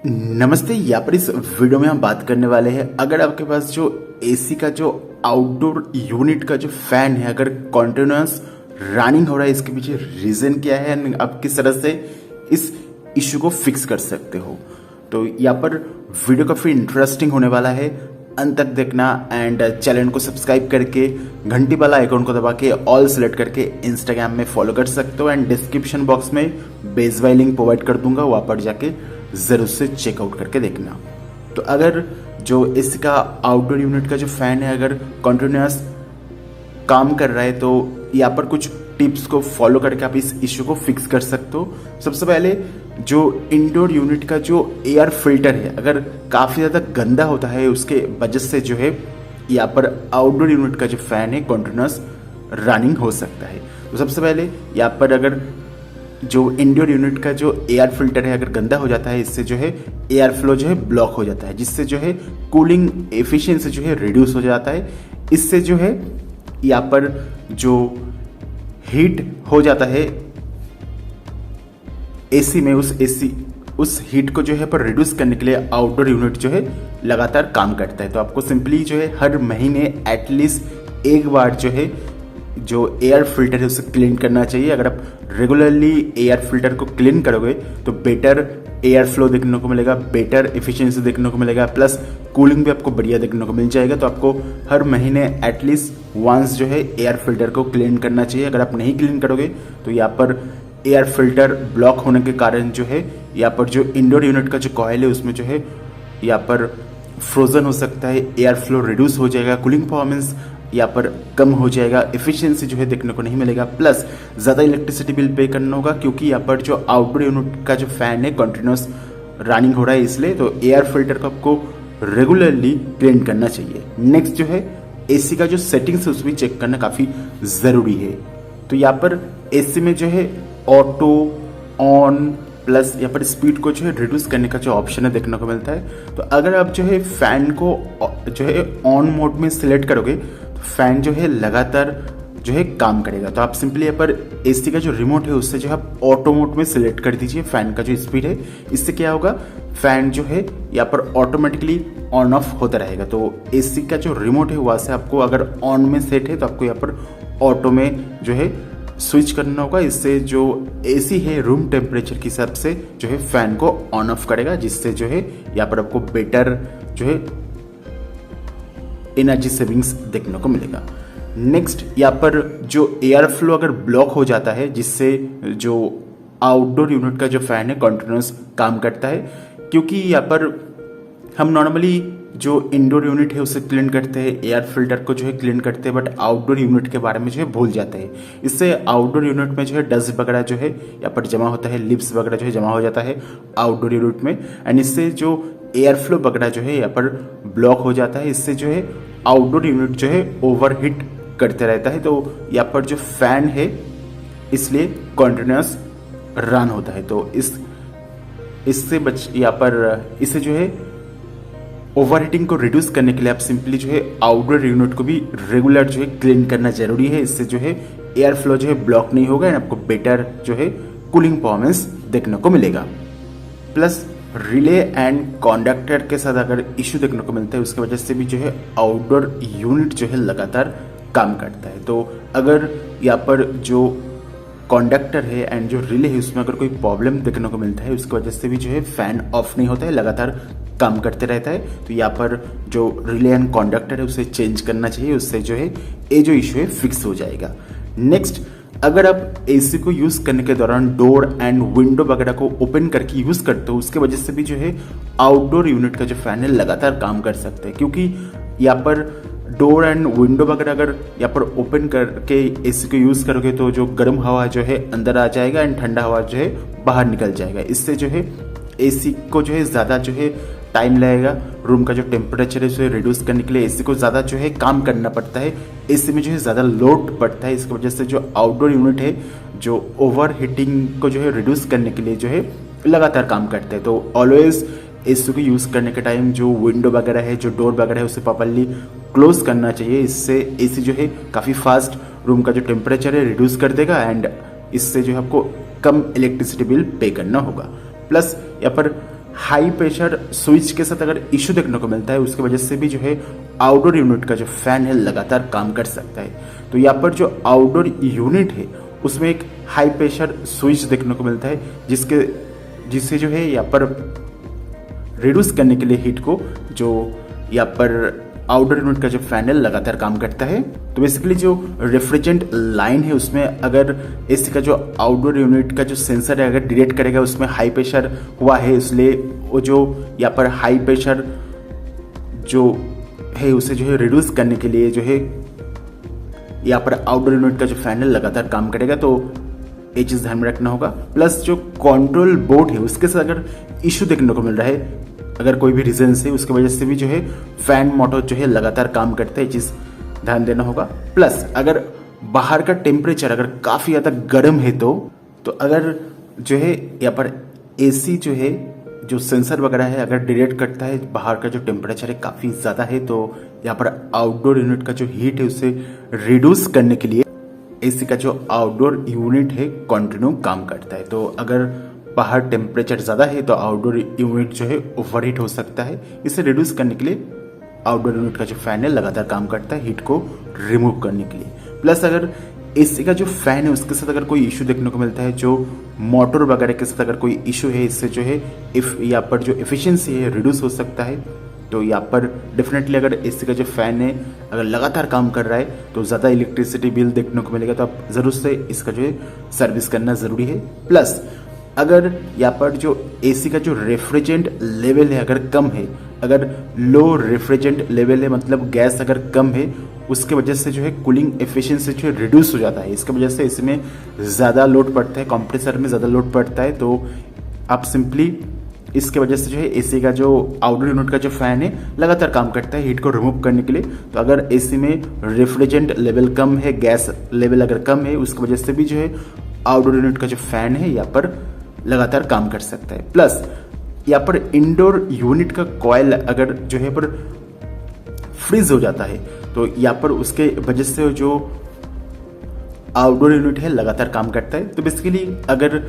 नमस्ते। यहाँ पर इस वीडियो में हम बात करने वाले हैं, अगर आपके पास जो एसी का जो आउटडोर यूनिट का जो फैन है अगर कॉन्टिन्यूस रनिंग हो रहा है, इसके पीछे रीजन क्या है एंड आप किस तरह से इस इश्यू को फिक्स कर सकते हो। तो यहाँ पर वीडियो काफ़ी इंटरेस्टिंग होने वाला है, अंत तक देखना एंड चैनल को सब्सक्राइब करके घंटी वाला आइकॉन को दबा के ऑल सेलेक्ट करके इंस्टाग्राम में फॉलो कर सकते हो एंड डिस्क्रिप्शन बॉक्स में बेसवाई लिंक प्रोवाइड कर दूंगा, वहाँ पर जाके ज़रूर से चेकआउट करके देखना। तो अगर जो इसका आउटडोर यूनिट का जो फैन है अगर कंटिन्यूस काम कर रहा है तो यहाँ पर कुछ टिप्स को फॉलो करके आप इस इश्यू को फिक्स कर सकते हो। सबसे पहले जो इंडोर यूनिट का जो एयर फिल्टर है अगर काफ़ी ज़्यादा गंदा होता है, उसके वजह से जो है यहाँ पर आउटडोर यूनिट का जो फैन है कंटिन्यूस रनिंग हो सकता है। तो सबसे पहले यहाँ पर अगर जो इंडोर यूनिट का जो एयर फिल्टर है अगर गंदा हो जाता है, इससे जो है एयर फ्लो जो है ब्लॉक हो जाता है, जिससे जो है कूलिंग एफिशिएंसी जो है रिड्यूस हो जाता है। इससे जो है यहाँ पर जो हीट हो जाता है एसी में, उस हीट को जो है पर रिड्यूस करने के लिए आउटडोर यूनिट जो है लगातार काम करता है। तो आपको सिंपली जो है हर महीने एटलीस्ट एक बार जो है जो एयर फिल्टर है उसे क्लीन करना चाहिए। अगर आप रेगुलरली एयर फिल्टर को क्लीन करोगे तो बेटर एयर फ्लो देखने को मिलेगा, बेटर एफिशिएंसी देखने को मिलेगा, प्लस कूलिंग भी आपको बढ़िया देखने को मिल जाएगा। तो आपको हर महीने एटलीस्ट वंस जो है एयर फिल्टर को क्लीन करना चाहिए। अगर आप नहीं क्लीन करोगे तो यहाँ पर एयर फिल्टर ब्लॉक होने के कारण जो है यहाँ पर जो इंडोर यूनिट का जो कॉइल है उसमें जो है यहाँ पर फ्रोजन हो सकता है, एयर फ्लो रिड्यूस हो जाएगा, कूलिंग परफॉर्मेंस यहाँ पर कम हो जाएगा, एफिशिएंसी जो है देखने को नहीं मिलेगा, प्लस ज़्यादा इलेक्ट्रिसिटी बिल पे करना होगा क्योंकि यहाँ पर जो आउटडोर यूनिट का जो फैन है कंटिन्यूस रनिंग हो रहा है, इसलिए तो एयर फिल्टर को आपको रेगुलरली क्लीन करना चाहिए। नेक्स्ट जो है एसी का जो सेटिंग्स है उसमें चेक करना काफ़ी ज़रूरी है। तो यहाँ पर एसी में जो है ऑटो ऑन प्लस यहाँ पर स्पीड को जो है रिड्यूस करने का जो ऑप्शन है देखने को मिलता है। तो अगर आप जो है फैन को जो है ऑन मोड में सिलेक्ट करोगे तो फैन जो है लगातार जो है काम करेगा। तो आप सिंपली यहाँ पर एसी का जो रिमोट है उससे जो है आप ऑटो मोड में सिलेक्ट कर दीजिए फैन का जो स्पीड है। इससे क्या होगा, फैन जो है यहाँ पर ऑटोमेटिकली ऑन ऑफ होता रहेगा। तो एसी का जो रिमोट है वहाँ से आपको अगर ऑन में सेट है तो आपको यहाँ पर ऑटो में जो है स्विच करना होगा। इससे जो एसी है रूम टेम्परेचर के हिसाब से जो है फैन को ऑन ऑफ करेगा, जिससे जो है यहाँ पर आपको बेटर जो है एनर्जी सेविंग्स देखने को मिलेगा। नेक्स्ट यहाँ पर जो एयर फ्लो अगर ब्लॉक हो जाता है, जिससे जो आउटडोर यूनिट का जो फैन है कंटिन्यूस काम करता है, क्योंकि यहाँ पर हम नॉर्मली जो इंडोर यूनिट है उसे क्लीन करते हैं, एयर फिल्टर को जो है क्लीन करते हैं, बट आउटडोर यूनिट के बारे में जो है भूल जाते हैं। इससे आउटडोर यूनिट में जो है डस्ट वगैरह जो है यहाँ पर जमा होता है, लिप्स वगैरह जो है जमा हो जाता है आउटडोर यूनिट में, एंड इससे जो एयर फ्लो वगैरह जो है यहाँ पर ब्लॉक हो जाता है। इससे जो है आउटडोर यूनिट जो है ओवरहीट करते रहता है। तो यहाँ पर जो फैन है इसलिए कंटिन्यूस रन होता है। तो इससे यहाँ पर इससे जो है ओवरहीटिंग को रिड्यूस करने के लिए आप सिंपली जो है आउटडोर यूनिट को भी रेगुलर जो है क्लीन करना जरूरी है। इससे जो है एयर फ्लो जो है ब्लॉक नहीं होगा एंड आपको बेटर जो है कूलिंग परफॉर्मेंस देखने को मिलेगा। प्लस रिले एंड कंडक्टर के साथ अगर इश्यू देखने को मिलता है उसकी वजह से भी जो है आउटडोर यूनिट जो है लगातार काम करता है। तो अगर यहाँ पर जो कंडक्टर है एंड जो रिले है उसमें अगर कोई प्रॉब्लम देखने को मिलता है उसकी वजह से भी जो है फैन ऑफ नहीं होता है, लगातार काम करते रहता है। तो यहाँ पर जो रिले एंड कंडक्टर है उसे चेंज करना चाहिए, उससे जो है ये जो इशू है फिक्स हो जाएगा। नेक्स्ट, अगर आप एसी को यूज़ करने के दौरान डोर एंड विंडो वगैरह को ओपन करके यूज़ करते हो, उसके वजह से भी जो है आउटडोर यूनिट का जो फैन है लगातार काम कर सकते हैं, क्योंकि यहाँ पर डोर एंड विंडो वगैरह अगर यहाँ पर ओपन करके एसी को यूज़ करोगे तो जो गर्म हवा जो है अंदर आ जाएगा एंड ठंडा हवा जो है बाहर निकल जाएगा। इससे जो है एसी को जो है ज़्यादा जो है टाइम लगेगा, रूम का जो टेम्परेचर है उसे रिड्यूस करने के लिए एसी को ज़्यादा जो है काम करना पड़ता है, एसी में जो है ज़्यादा लोड पड़ता है। इसकी वजह से जो आउटडोर यूनिट है जो ओवर हीटिंग को जो है रिड्यूस करने के लिए जो है लगातार काम करते हैं। तो ऑलवेज एसी को यूज़ करने के टाइम जो विंडो वगैरह है, जो डोर वगैरह है उसे प्रॉपर्ली क्लोज करना चाहिए। इससे एसी जो है काफ़ी फास्ट रूम का जो टेम्परेचर है रिड्यूस कर देगा एंड इससे जो है आपको कम इलेक्ट्रिसिटी बिल पे करना होगा। प्लस यहाँ पर हाई प्रेशर स्विच के साथ अगर इशू देखने को मिलता है उसकी वजह से भी जो है आउटडोर यूनिट का जो फैन है लगातार काम कर सकता है। तो यहाँ पर जो आउटडोर यूनिट है उसमें एक हाई प्रेशर स्विच देखने को मिलता है जिससे जो है यहाँ पर रिड्यूस करने के लिए हीट को जो यहाँ पर आउटडोर यूनिट का जो फैन है लगातार काम करता है। तो बेसिकली जो रेफ्रिजरेंट लाइन है उसमें अगर एसी का जो आउटडोर यूनिट का जो सेंसर है अगर डिटेक्ट करेगा उसमें हाई प्रेशर हुआ है, इसलिए वो जो यहाँ पर हाई प्रेशर जो है उसे जो है रिड्यूस करने के लिए जो है यहाँ पर आउटडोर यूनिट का जो फैन है लगातार काम करेगा। तो ये चीज़ ध्यान में रखना होगा। प्लस जो कंट्रोल बोर्ड है उसके साथ अगर इशू देखने को मिल रहा है, अगर कोई भी रीजन से उसकी वजह से भी जो है फैन मोटर जो है लगातार काम करता है, ये चीज़ ध्यान देना होगा। प्लस अगर बाहर का टेम्परेचर अगर काफ़ी ज़्यादा गर्म है तो अगर जो है यहाँ पर एसी जो है जो सेंसर वगैरह है अगर डिटेक्ट करता है बाहर का जो टेम्परेचर है काफ़ी ज़्यादा है, तो यहाँ पर आउटडोर यूनिट का जो हीट है उसे रिड्यूस करने के लिए एसी का जो आउटडोर यूनिट है कंटिन्यू काम करता है। तो अगर बाहर टेम्परेचर ज़्यादा है तो आउटडोर यूनिट जो है ओवरहीट हो सकता है, इसे रिड्यूस करने के लिए आउटडोर यूनिट का जो फैन है लगातार काम करता है हीट को रिमूव करने के लिए। प्लस अगर एसी का जो फैन है उसके साथ अगर कोई इशू देखने को मिलता है, जो मोटर वगैरह के साथ अगर कोई इशू है, इससे जो है यहाँ पर जो एफिशिएंसी है रिड्यूस हो सकता है। तो यहाँ पर डेफिनेटली अगर एसी का जो फैन है अगर लगातार काम कर रहा है तो ज़्यादा इलेक्ट्रिसिटी बिल देखने को मिलेगा, तो आप ज़रूर से इसका जो है सर्विस करना ज़रूरी है। प्लस अगर यहाँ पर जो एसी का जो रेफ्रिजरेंट लेवल है अगर कम है, अगर लो रेफ्रिजरेंट लेवल है मतलब गैस अगर कम है, उसके वजह से जो है कूलिंग एफिशिएंसी जो है रिड्यूस हो जाता है। इसके वजह से इसमें ज़्यादा लोड पड़ता है, कंप्रेसर में ज़्यादा लोड पड़ता है। तो आप सिंपली इसके वजह से जो है एसी का जो आउटडोर यूनिट का जो फैन है लगातार काम करता है हीट को रिमूव करने के लिए। तो अगर एसी में रेफ्रिजरेंट लेवल कम है, गैस लेवल अगर कम है, उसकी वजह से भी जो है आउटडोर यूनिट का जो फैन है यहाँ पर लगातार काम कर सकता है। प्लस यहाँ पर इंडोर यूनिट का कॉइल अगर जो है पर फ्रीज हो जाता है तो यहाँ पर उसके वजह से जो आउटडोर यूनिट है लगातार काम करता है। तो बेसिकली अगर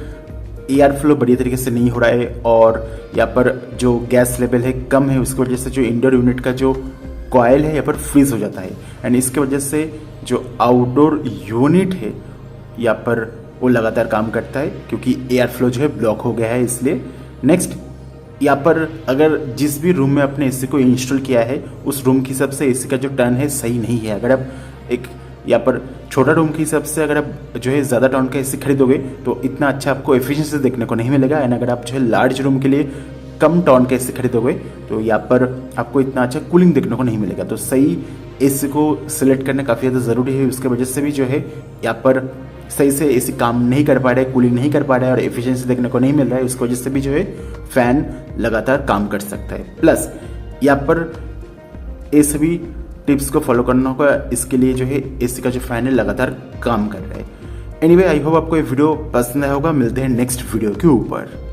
एयर फ्लो बढ़िया तरीके से नहीं हो रहा है और यहाँ पर जो गैस लेवल है कम है, उसकी वजह से जो इंडोर यूनिट का जो कॉइल है यहाँ पर फ्रीज हो जाता है एंड इसके वजह से जो आउटडोर यूनिट है यहाँ पर वो लगातार काम करता है क्योंकि एयर फ्लो जो है ब्लॉक हो गया है इसलिए। नेक्स्ट यहाँ पर अगर जिस भी रूम में आपने एसी को इंस्टॉल किया है उस रूम के हिसाब से एसी का जो टर्न है सही नहीं है। अगर आप एक यहाँ पर छोटा रूम के हिसाब से अगर आप जो है ज़्यादा टर्न का एसी खरीदोगे तो इतना अच्छा आपको एफिशिएंसी देखने को नहीं मिलेगा एंड अगर आप जो है लार्ज रूम के लिए कम टर्न का एसी खरीदोगे तो यहाँ पर आपको इतना अच्छा कूलिंग देखने को नहीं मिलेगा। तो सही एसी को सिलेक्ट करना काफ़ी ज़्यादा ज़रूरी है। उसके वजह से भी जो है यहाँ पर सही से एसी काम नहीं कर पा रहा है, कूलिंग नहीं कर पा रहा है और एफिशिएंसी देखने को नहीं मिल रहा है, उसकी वजह से भी जो है फैन लगातार काम कर सकता है। प्लस यहाँ पर ये सभी टिप्स को फॉलो करना होगा, इसके लिए जो है एसी का जो फैन है लगातार काम कर रहा है। एनीवे आई होप आपको ये वीडियो पसंद आया होगा। मिलते हैं नेक्स्ट वीडियो के ऊपर।